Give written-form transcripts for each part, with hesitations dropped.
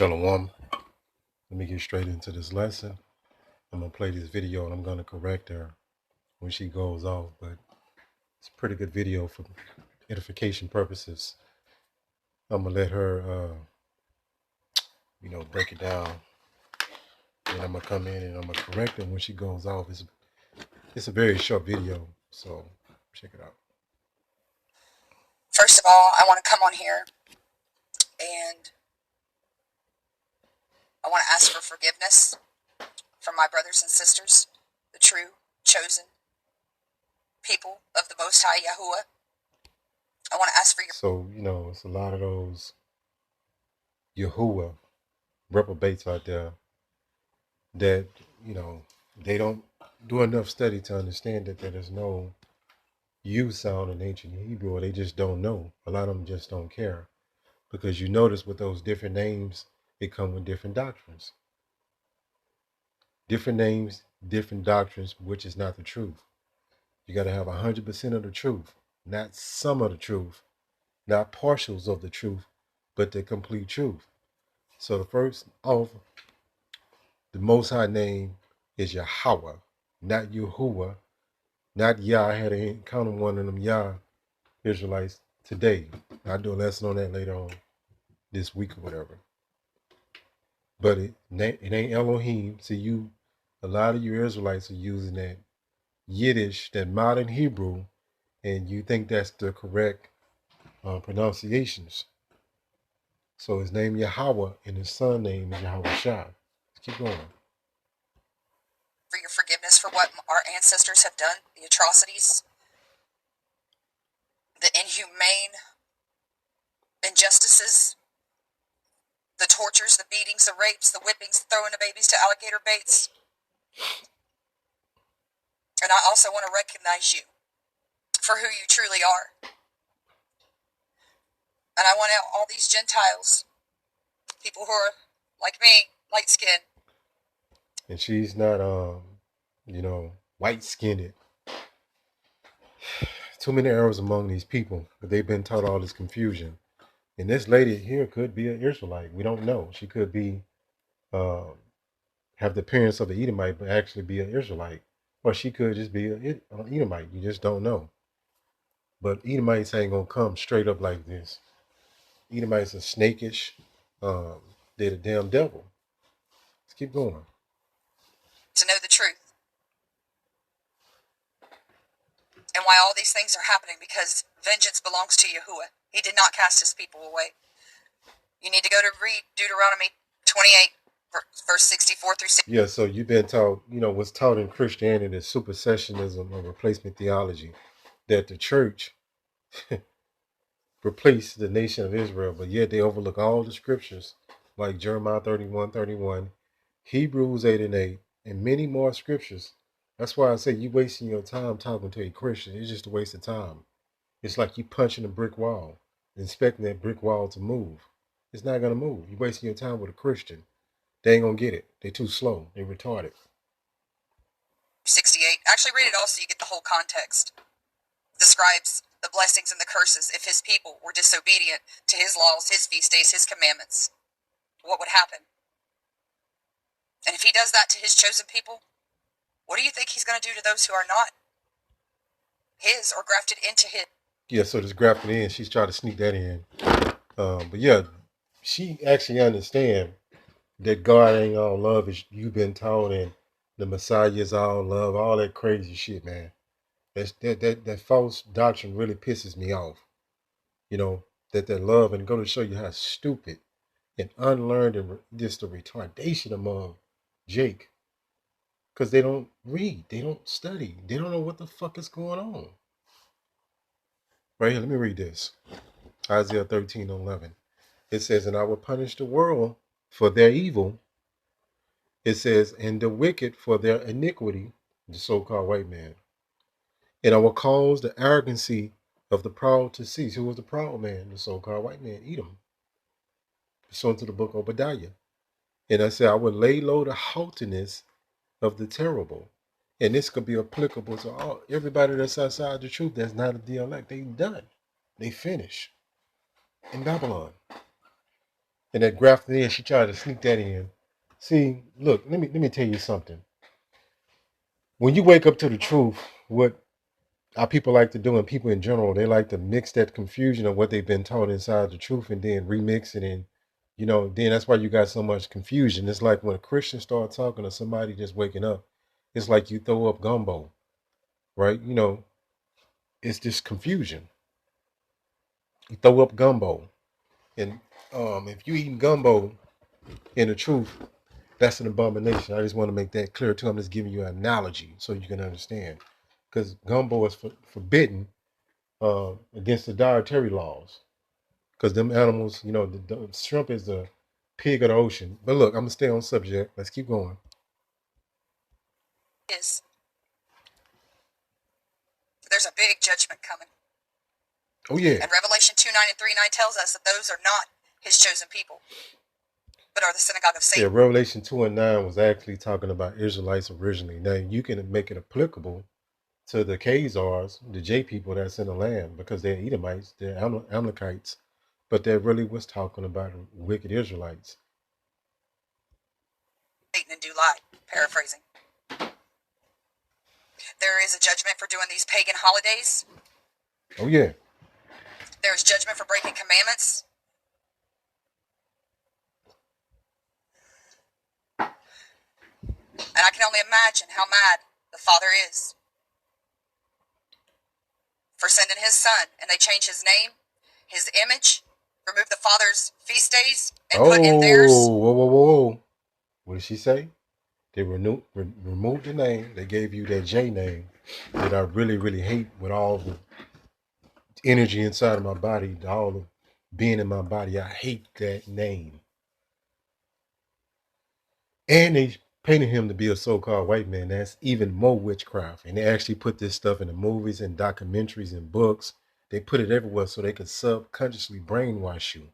Shalom. Let me get straight into this lesson. I'm going to play this video and I'm going to correct her when she goes off, but it's a pretty good video for edification purposes. I'm going to let her, break it down. And I'm going to come in and I'm going to correct her when she goes off. It's a very short video, so check it out. First of all, I want to come on here and I want to ask for forgiveness from my brothers and sisters, the true, chosen people of the Most High Yahuwah. I want to ask for your... So, it's a lot of those Yahuwah reprobates out there that, they don't do enough study to understand that there is no U sound in ancient Hebrew, or they just don't know. A lot of them just don't care. Because you notice with those different names, it come with different doctrines. Different names, different doctrines, which is not the truth. You got to have 100% of the truth, not some of the truth, not partials of the truth, but the complete truth. So the first of the Most High name is Yahweh, not Yahuwah, not Yah. I had an encounter with one of them Yah Israelites today. I'll do a lesson on that later on this week or whatever. But it ain't Elohim. See, a lot of you Israelites are using that Yiddish, that modern Hebrew, and you think that's the correct pronunciations. So his name Yahweh and his son name is Yahweh Shah. Let's keep going. For your forgiveness for what our ancestors have done, the atrocities, the inhumane injustices, the tortures, the beatings, the rapes, the whippings, throwing the babies to alligator baits. And I also want to recognize you for who you truly are. And I want all these Gentiles, people who are like me, light skinned. And she's not, white-skinned. Too many errors among these people, but they've been taught all this confusion. And this lady here could be an Israelite. We don't know. She could be, have the appearance of an Edomite, but actually be an Israelite. Or she could just be an Edomite. You just don't know. But Edomites ain't going to come straight up like this. Edomites are snakish. They're the damn devil. Let's keep going. To know the truth. And why all these things are happening, because vengeance belongs to Yahuwah. He did not cast his people away. You need to go to read Deuteronomy 28, verse 64 through 60. Yeah, so you've been taught, what's taught in Christianity is supersessionism or replacement theology, that the church replaced the nation of Israel, but yet they overlook all the scriptures like Jeremiah 31:31, Hebrews 8 and 8, and many more scriptures. That's why I say you wasting your time talking to a Christian. It's just a waste of time. It's like you punching a brick wall, expecting that brick wall to move. It's not going to move. You're wasting your time with a Christian. They ain't going to get it. They're too slow. They're retarded. 68. Actually read it all so you get the whole context. Describes the blessings and the curses if his people were disobedient to his laws, his feast days, his commandments. What would happen? And if he does that to his chosen people, what do you think he's going to do to those who are not his or grafted into his? Yeah, so this grafted in, she's trying to sneak that in. But yeah, she actually understands that God ain't all love as you've been taught, and the Messiah is all love, all that crazy shit, man. That false doctrine really pisses me off. That love, and go to show you how stupid and unlearned and just the retardation among Jake. Because they don't read, they don't study, they don't know what the fuck is going on. Right here, let me read this. Isaiah 13:11. It says, and I will punish the world for their evil. It says, and the wicked for their iniquity, the so-called white man. And I will cause the arrogancy of the proud to cease. Who was the proud man? The so-called white man, Edom. Pursuant to the book of Obadiah. And I said, I will lay low the haughtiness of the terrible. And this could be applicable to everybody that's outside the truth that's not a dialect. They done. They finish in Babylon. And that grafted in, she tried to sneak that in. See, look, let me tell you something. When you wake up to the truth, what our people like to do, and people in general, they like to mix that confusion of what they've been taught inside the truth and then remix it, and then that's why you got so much confusion. It's like when a Christian start talking to somebody just waking up, it's like you throw up gumbo, right? It's just confusion. You throw up gumbo, and if you eating gumbo in the truth, that's an abomination. I just want to make that clear too. I'm just giving you an analogy so you can understand, because gumbo is forbidden against the dietary laws. Because them animals, the shrimp is the pig of the ocean. But look, I'm gonna stay on subject. Let's keep going. Is there's a big judgment coming. Oh yeah. And Revelation 2:9 and 3:9 tells us that those are not his chosen people, but are the synagogue of Yeah, Satan. Revelation 2 and 9 was actually talking about Israelites originally. Now you can make it applicable to the Khazars, the J people that's in the land, because they're Edomites, they're Amalekites, but that really was talking about wicked Israelites. Satan and do lie, paraphrasing. There is a judgment for doing these pagan holidays. Oh yeah. There is judgment for breaking commandments. And I can only imagine how mad the Father is for sending his Son, and they change his name, his image, remove the Father's feast days, and put in theirs. Whoa. What did she say? They removed the name. They gave you that J name that I really, really hate with all the energy inside of my body, all the being in my body. I hate that name. And they painted him to be a so-called white man. That's even more witchcraft. And they actually put this stuff in the movies and documentaries and books. They put it everywhere so they could subconsciously brainwash you.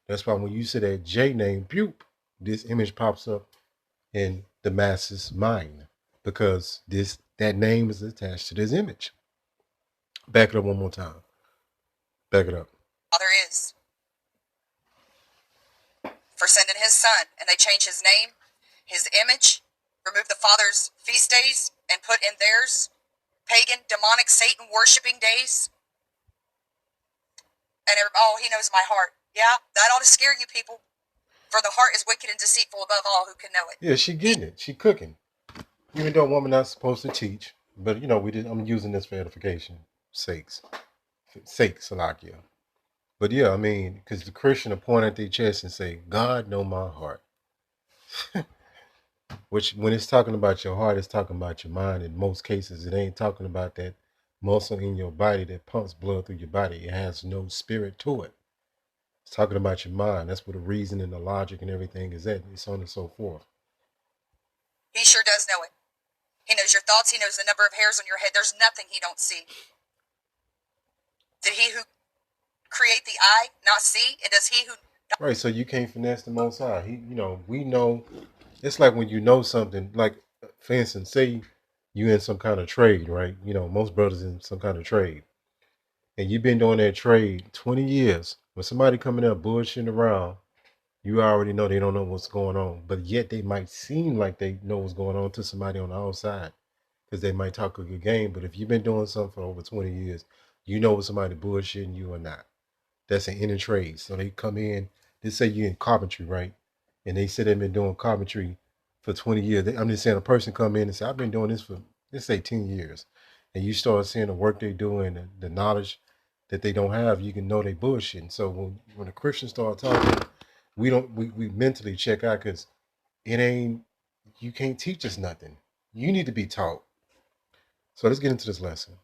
That's why when you say that J name, Pupe, this image pops up in the masses' mind because that name is attached to this image. Back it up one more time. Back it up. Father is for sending his Son, and they change his name, his image, remove the Father's feast days, and put in theirs pagan, demonic, Satan worshiping days. And he knows my heart. Yeah, that ought to scare you people. For the heart is wicked and deceitful above all, who can know it. Yeah, she getting it. She cooking. Even though a woman not supposed to teach, but I'm using this for edification sake, Salakia. But yeah, I mean, because the Christian will point at their chest and say, "God know my heart," which when it's talking about your heart, it's talking about your mind. In most cases, it ain't talking about that muscle in your body that pumps blood through your body. It has no spirit to it. It's talking about your mind. That's where the reason and the logic and everything is at. And so on and so forth. He sure does know it. He knows your thoughts. He knows the number of hairs on your head. There's nothing he don't see. Did he who create the eye not see? And does he who... Right, so you can't finesse the Most High. We know. It's like when you know something. Like, for instance, say you in some kind of trade, right? Most brothers in some kind of trade, and you've been doing that trade 20 years. When somebody coming up bullshitting around, you already know they don't know what's going on, but yet they might seem like they know what's going on to somebody on the outside because they might talk a good game. But if you've been doing something for over 20 years, you know what somebody bullshitting you or not. That's an inner trade. So they come in, they say you're in carpentry, right? And they say they've been doing carpentry for 20 years. I'm just saying a person come in and say, I've been doing this for, let's say 10 years. And you start seeing the work they do and the knowledge that they don't have, you can know they bullshitting. So when the Christians start talking, we mentally check out because you can't teach us nothing. You need to be taught. So let's get into this lesson.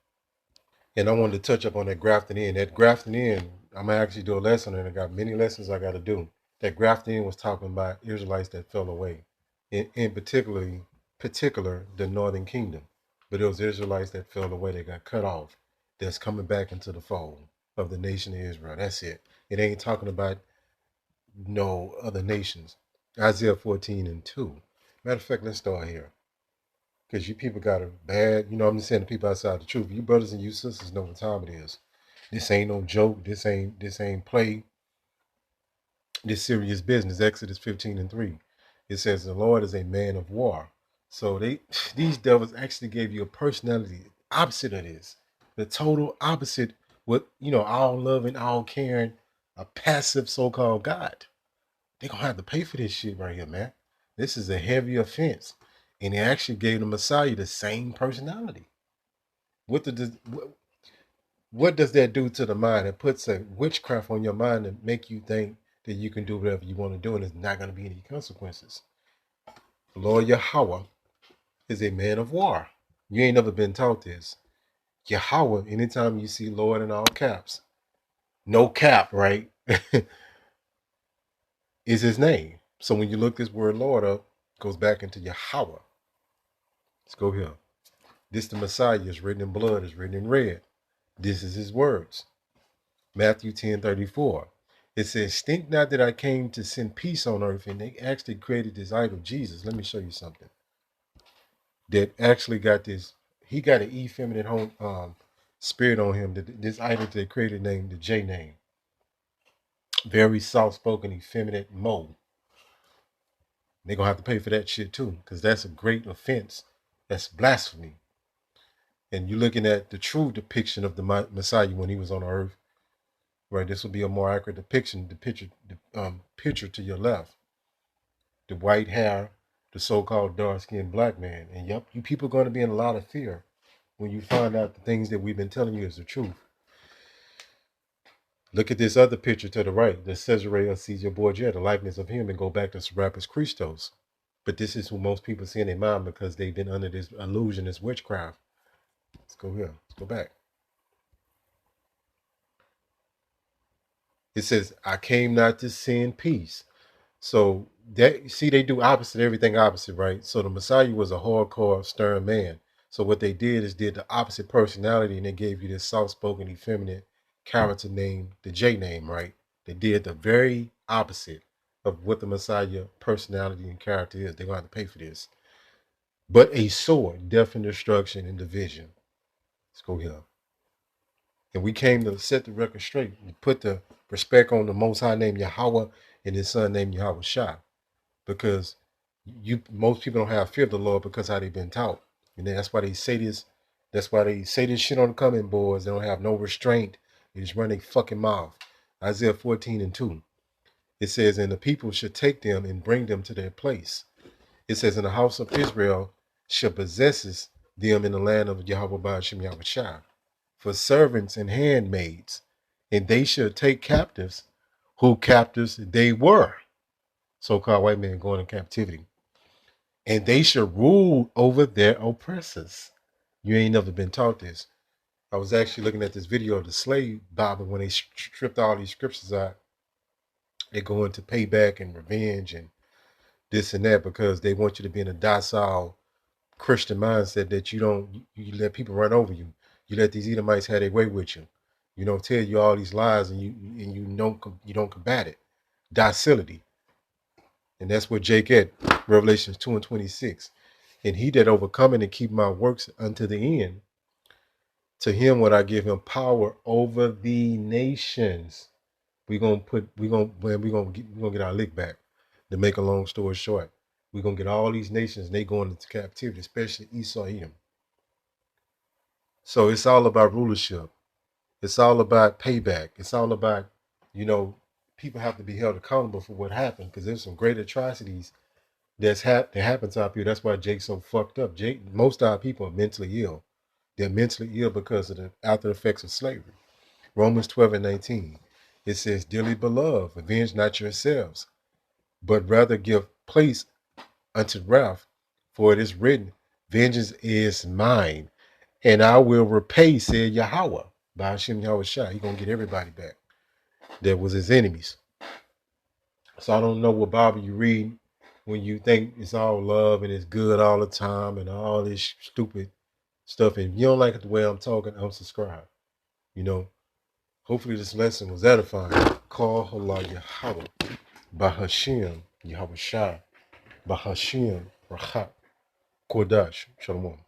And I wanted to touch up on that grafting in. That grafting in, I'm gonna actually do a lesson, and I got many lessons I got to do. That grafting in was talking about Israelites that fell away, in particular the Northern Kingdom. But it was Israelites that fell away, that got cut off, that's coming back into the fold of the nation of Israel. That's it. It ain't talking about no other nations. Isaiah 14:2. Matter of fact, let's start here. Because you people got a bad, I'm just saying the people outside the truth. You brothers and you sisters know what time it is. This ain't no joke. This ain't play. this serious business. Exodus 15:3. It says the Lord is a man of war. So these devils actually gave you a personality opposite of this. The total opposite, what all loving, all caring, a passive so-called God. They're gonna have to pay for this shit right here, man. This is a heavy offense. And they actually gave the Messiah the same personality. What does that do to the mind? It puts a witchcraft on your mind and make you think that you can do whatever you want to do and there's not going to be any consequences. Lord Yahweh is a man of war. You ain't never been taught this. Yahweh, anytime you see Lord in all caps, no cap, right, is his name. So when you look this word Lord up, it goes back into Yahweh. Let's go here. This the Messiah is written in blood, is written in red. This is his words. Matthew 10:34. It says, think not that I came to send peace on earth. And they actually created this idol, Jesus. Let me show you something. That actually got this. He got an effeminate spirit on him. This idol they created named the J name. Very soft-spoken, effeminate Mo. They're going to have to pay for that shit too. Because that's a great offense. That's blasphemy. And you're looking at the true depiction of the Messiah when he was on earth. Right, this will be a more accurate depiction. The picture to your left, the white hair, the so-called dark-skinned black man, and yep, you people are going to be in a lot of fear when you find out the things that we've been telling you is the truth. Look at this other picture to the right, the Cesare of Caesar Borgia, the likeness of him, and go back to Serapis Christos. But this is who most people see in their mind because they've been under this illusion, this witchcraft. Let's go here. Let's go back. It says, I came not to send peace. So that they do opposite, everything opposite, right? So the Messiah was a hardcore, stern man. So what they did is did the opposite personality, and they gave you this soft-spoken, effeminate character named the J name, right? They did the very opposite of what the Messiah personality and character is. They're gonna have to pay for this. But a sword, death and destruction and division. Let's go here. And we came to set the record straight. We put the respect on the Most High named Yahweh and his son named Yahweh Shah. Because most people don't have fear of the Lord because how they've been taught. And that's why they say this. That's why they say this shit on the coming boards. They don't have no restraint. They just run their fucking mouth. Isaiah 14:2. It says, and the people should take them and bring them to their place. It says, and the house of Israel shall possess them in the land of Yahweh Ba'ashem Yahweh Shah, for servants and handmaids, and they shall take captives who captives they were. So-called white men going in captivity. And they should rule over their oppressors. You ain't never been taught this. I was actually looking at this video of the slave Bible when they stripped all these scriptures out. They go into payback and revenge and this and that because they want you to be in a docile Christian mindset that you let people run over you. You let these Edomites have their way with you. You don't tell you all these lies and you don't combat it. Docility. And that's what Jake at, Revelations 2:26. And he that overcometh and keep my works unto the end, to him would I give him power over the nations. We're gonna get our lick back. To make a long story short, we're gonna get all these nations and they going into captivity, especially Esau Edom. So it's all about rulership. It's all about payback. It's all about, people have to be held accountable for what happened because there's some great atrocities that happened to our people. That's why Jake's so fucked up. Most of our people are mentally ill. They're mentally ill because of the after effects of slavery. Romans 12:19. It says, dearly beloved, avenge not yourselves, but rather give place unto wrath, for it is written, vengeance is mine, and I will repay, said Yahweh. By Hashem Yahweh Shah. He's going to get everybody back that was his enemies. So I don't know what Bible you read when you think it's all love and it's good all the time and all this stupid stuff. And if you don't like it the way I'm talking, unsubscribe. Hopefully this lesson was edifying. Call Allah Yahweh. Bahashim Yahweh Shah. Bahashim Rachat Kodash. Shalom.